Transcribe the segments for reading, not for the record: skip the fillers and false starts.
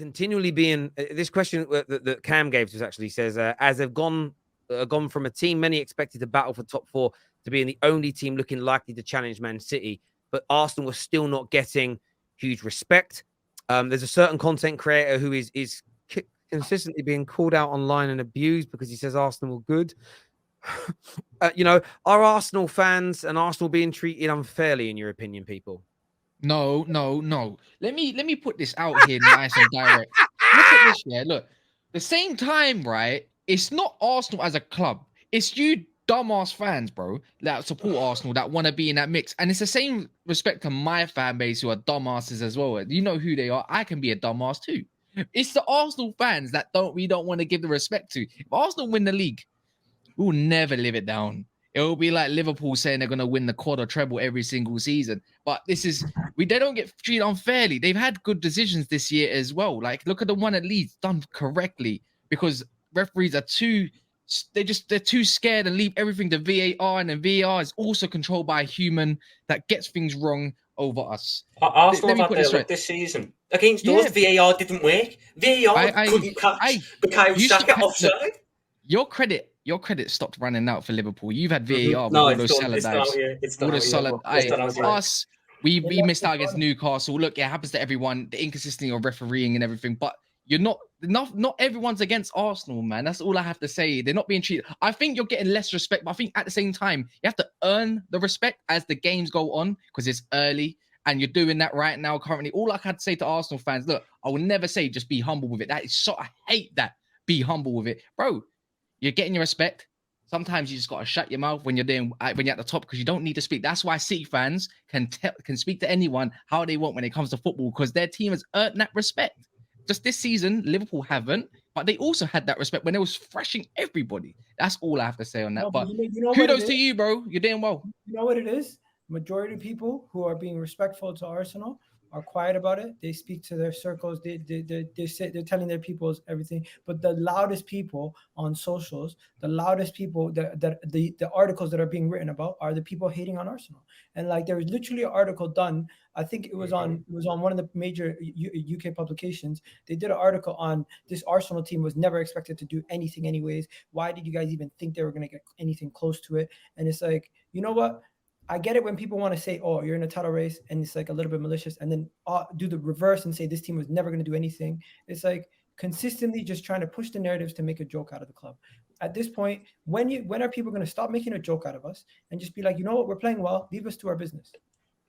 continually being this question that Cam gave to us actually says, as they've gone from a team many expected to battle for top four to being the only team looking likely to challenge Man City, but Arsenal was still not getting huge respect. There's a certain content creator who is consistently being called out online and abused because he says Arsenal were good. Are Arsenal fans and Arsenal being treated unfairly in your opinion, people? No. Let me put this out here nice and direct. Look at this, yeah. Look, the same time, right? It's not Arsenal as a club. It's you dumbass fans, bro, that support Arsenal, that want to be in that mix. And it's the same respect to my fan base who are dumbasses as well. You know who they are. I can be a dumbass too. It's the Arsenal fans that we don't want to give the respect to. If Arsenal win the league, we'll never live it down. It'll be like Liverpool saying they're going to win the quad or treble every single season. But they don't get treated unfairly. They've had good decisions this year as well. Like, look at the one at Leeds done correctly because referees are they're too scared and leave everything to VAR, and then VAR is also controlled by a human that gets things wrong over us. Arsenal have had their luck this season. Against us, VAR didn't work. VAR couldn't catch Bukayo Saka offside. Your credit stopped running out for Liverpool. You've had VAR with all those salad dives. Us, we missed out against Newcastle. Look, it happens to everyone. The inconsistency of refereeing and everything, but not everyone's against Arsenal, man. That's all I have to say. They're not being treated. I think you're getting less respect, but I think at the same time, you have to earn the respect as the games go on because it's early. And you're doing that right now currently. All I had to say to Arsenal fans, look, I will never say just be humble with it. That is I hate that. Be humble with it. Bro, you're getting your respect. Sometimes you just got to shut your mouth when you're at the top because you don't need to speak. That's why City fans can speak to anyone how they want when it comes to football because their team has earned that respect. Just this season, Liverpool haven't, but they also had that respect when they was thrashing everybody. That's all I have to say on that. No, but kudos to you, bro. You're doing well. You know what it is? Majority of people who are being respectful to Arsenal are quiet about it. They speak to their circles. They're telling their peoples everything. But the loudest people on socials, the loudest people, the articles that are being written about are the people hating on Arsenal. And like there was literally an article done. I think it was on one of the major UK publications. They did an article on this Arsenal team was never expected to do anything anyways. Why did you guys even think they were going to get anything close to it? And it's like, you know what? I get it when people want to say, oh, you're in a title race, and it's like a little bit malicious, and then do the reverse and say this team was never going to do anything. It's like consistently just trying to push the narratives to make a joke out of the club. At this point, when are people going to stop making a joke out of us and just be like, you know what, we're playing well, leave us to our business?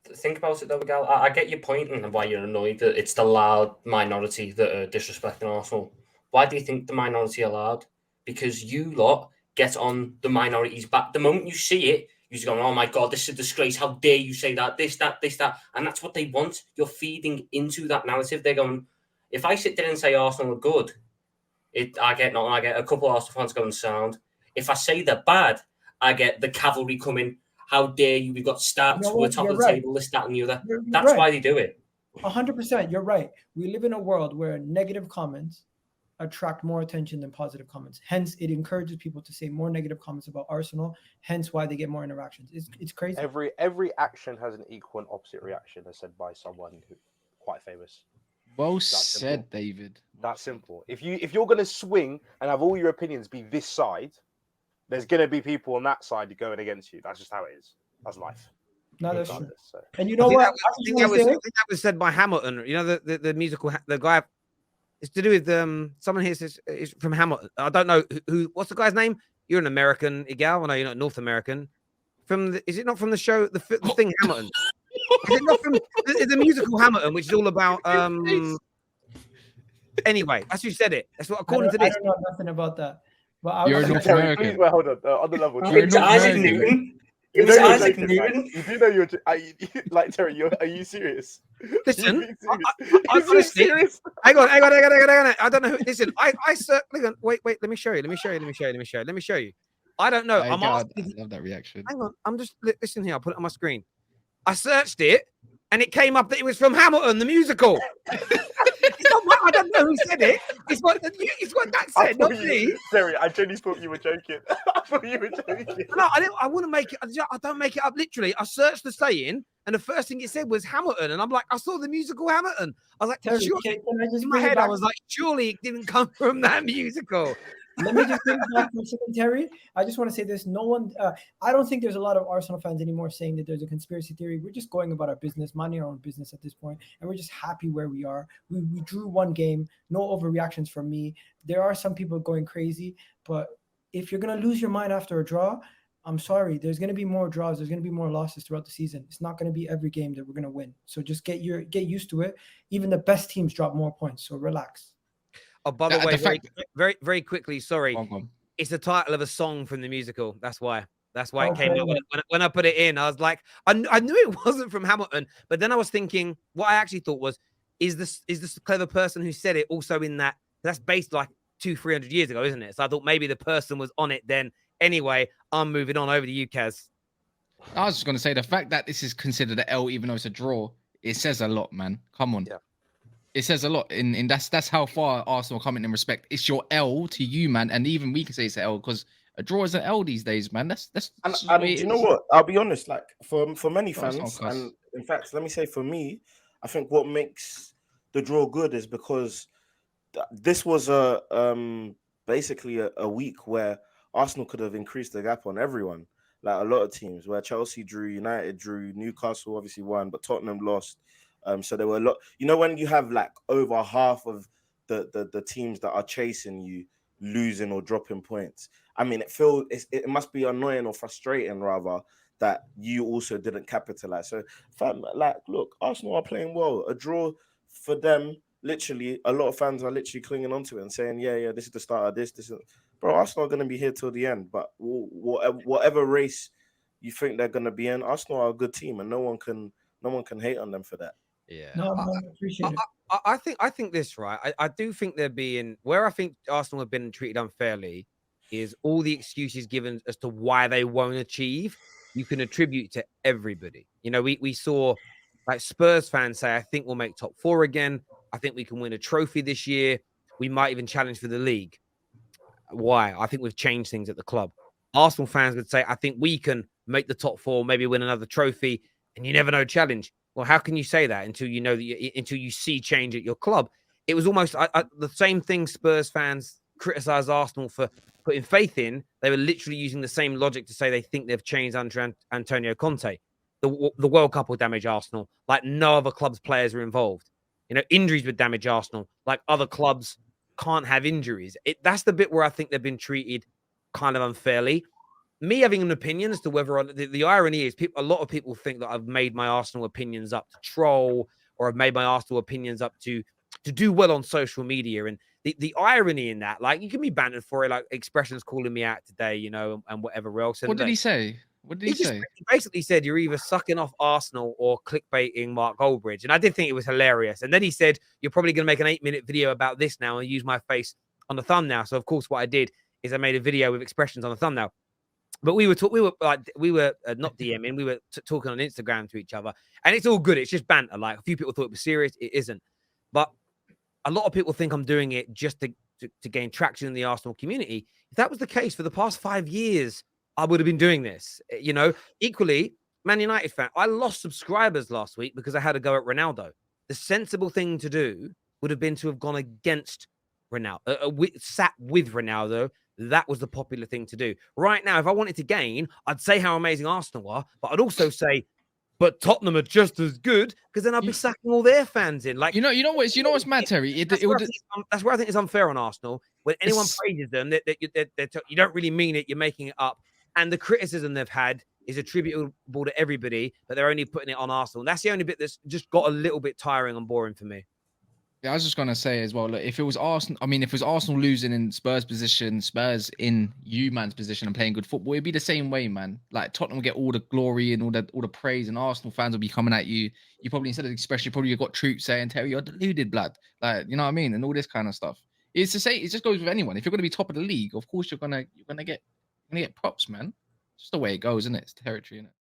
Think about it though, Miguel. I get your point and why you're annoyed that it's the loud minority that are disrespecting Arsenal. Why do you think the minority are loud? Because you lot get on the minority's back. The moment you see it, you're going, oh my God, this is a disgrace. How dare you say that, this, that. And that's what they want. You're feeding into that narrative. They're going, if I sit there and say Arsenal are good, I get nothing. I get a couple of Arsenal fans going sound. If I say they're bad, I get the cavalry coming. How dare you? We've got stats. We're top of the table, this, that, and the other. That's why they do it. 100%. You're right. We live in a world where negative comments attract more attention than positive comments. Hence, it encourages people to say more negative comments about Arsenal. Hence, why they get more interactions. It's crazy. Every action has an equal and opposite reaction, as said by someone who quite famous. Well said, David. That's simple. If you're going to swing and have all your opinions be this side, there's going to be people on that side going against you. That's just how it is. That's life. No, that's true. So. And you know what? I think that was said by Hamilton. You know the musical, the guy. It's to do with someone here says is from Hamilton. I don't know who. What's the guy's name? You're an American, Igal. I know you're not North American. Is it not from the show the thing Hamilton? Is it not from the musical Hamilton, which is all about Anyway, that's who said it. That's what according to this. I don't know nothing about that. But you're North American. Well, hold on the level. It's Isaac Newton. You know Isaac Newton. You do know you're like Terry. Are you serious? Listen, I'm serious. Hang on. I don't know who. Listen, I wait. Let me show you. I don't know. I love that reaction. Hang on. I'm just listen here. I'll put it on my screen. I searched it, and it came up that it was from Hamilton, the musical. I don't know who said it. It's what Dak said, not me. Terry, I genuinely thought you were joking. I thought you were joking. No, I wouldn't make it. I don't make it up. Literally, I searched the saying, and the first thing it said was Hamilton, and I'm like, I saw the musical Hamilton. I was like, Terry, surely, can I just in my bring it head, I back? was like, surely it didn't come from that musical. Let me just bring it back for a second, Terry. I just want to say this. No one, I don't think there's a lot of Arsenal fans anymore saying that there's a conspiracy theory. We're just going about our business, minding our own business at this point, and we're just happy where we are. We drew one game, no overreactions from me. There are some people going crazy, but if you're going to lose your mind after a draw, I'm sorry. There's going to be more draws. There's going to be more losses throughout the season. It's not going to be every game that we're going to win. So just get used to it. Even the best teams drop more points. So relax. Oh, by the way, fact- very quickly, sorry. Go on. It's the title of a song from the musical. That's why. That's why it Okay. came out. When I put it in, I was like, I knew it wasn't from Hamilton, but then I was thinking, what I actually thought was, is this clever person who said it also in that? That's based like 200-300 years ago, isn't it? So I thought maybe the person was on it then. Anyway, I'm moving on over to you, Kaz. I was just going to say the fact that this is considered an L, even though it's a draw, it says a lot, man. Come on. Yeah. It says a lot. In that's how far Arsenal are coming in respect. It's your L to you, man. And even we can say it's an L because a draw is an L these days, man. That's And just do the way it you know is. what? I'll be honest. Like for many Oh, it's not fans, cuss. and in fact, let me say for me, I think what makes the draw good is because this was basically a week where Arsenal could have increased the gap on everyone. Like a lot of teams, where Chelsea drew, United drew, Newcastle obviously won, but Tottenham lost. So there were a lot. You know, when you have like over half of the teams that are chasing you losing or dropping points, I mean, it must be annoying or frustrating rather that you also didn't capitalize. So, like, look, Arsenal are playing well. A draw for them, literally, a lot of fans are literally clinging onto it and saying, yeah, this is the start of this. This is, bro, Arsenal are going to be here till the end. But whatever race you think they're going to be in, Arsenal are a good team, and no one can hate on them for that. Yeah. No, I appreciate it. I think this, right. I do think they're being where I think Arsenal have been treated unfairly is all the excuses given as to why they won't achieve. You can attribute to everybody. You know, we saw like Spurs fans say, I think we'll make top 4 again. I think we can win a trophy this year. We might even challenge for the league. Why? I think we've changed things at the club. Arsenal fans would say, I think we can make the top 4, maybe win another trophy, and you never know, challenge. Well, how can you say that until you know that until you see change at your club? It was almost the same thing Spurs fans criticize Arsenal for putting faith in. They were literally using the same logic to say they think they've changed under Antonio Conte. The World Cup will damage Arsenal like no other club's players are involved. You know, injuries would damage Arsenal like other clubs can't have injuries. That's the bit where I think they've been treated kind of unfairly. Me having an opinion as to whether the irony is a lot of people think that I've made my Arsenal opinions up to troll or I've made my Arsenal opinions up to do well on social media. And the irony in that, like you can be banned for it, like expressions calling me out today, you know, and whatever else. And What did he say? What did he say? He basically said you're either sucking off Arsenal or clickbaiting Mark Goldbridge. And I did think it was hilarious. And then he said, you're probably going to make an 8-minute video about this now and use my face on the thumbnail. So of course, what I did is I made a video with expressions on the thumbnail. But we were not DMing, we were talking on Instagram to each other, and it's all good. It's just banter. Like a few people thought it was serious, it isn't. But a lot of people think I'm doing it just to gain traction in the Arsenal community. If that was the case for the past 5 years, I would have been doing this. You know, equally, Man United fan, I lost subscribers last week because I had a go at Ronaldo. The sensible thing to do would have been to have gone against Ronaldo, sat with Ronaldo. That was the popular thing to do. Right now, if I wanted to gain, I'd say how amazing Arsenal are, but I'd also say, but Tottenham are just as good, because then I'd be sacking all their fans in. Like, You know what's mad, Terry? that's where I think it's unfair on Arsenal. When anyone praises them, you don't really mean it. You're making it up. And the criticism they've had is attributable to everybody, but they're only putting it on Arsenal. And that's the only bit that's just got a little bit tiring and boring for me. Yeah, I was just gonna say as well. Look, if it was Arsenal losing in Spurs' position, Spurs in man's position and playing good football, it'd be the same way, man. Like Tottenham will get all the glory and all the praise, and Arsenal fans will be coming at you. You probably instead of express, you probably got troops saying, "Terry, you're deluded, blood." Like you know what I mean, and all this kind of stuff. It's to say it just goes with anyone. If you're gonna be top of the league, of course you're gonna get props, man. It's just the way it goes, isn't it? It's territory, isn't it?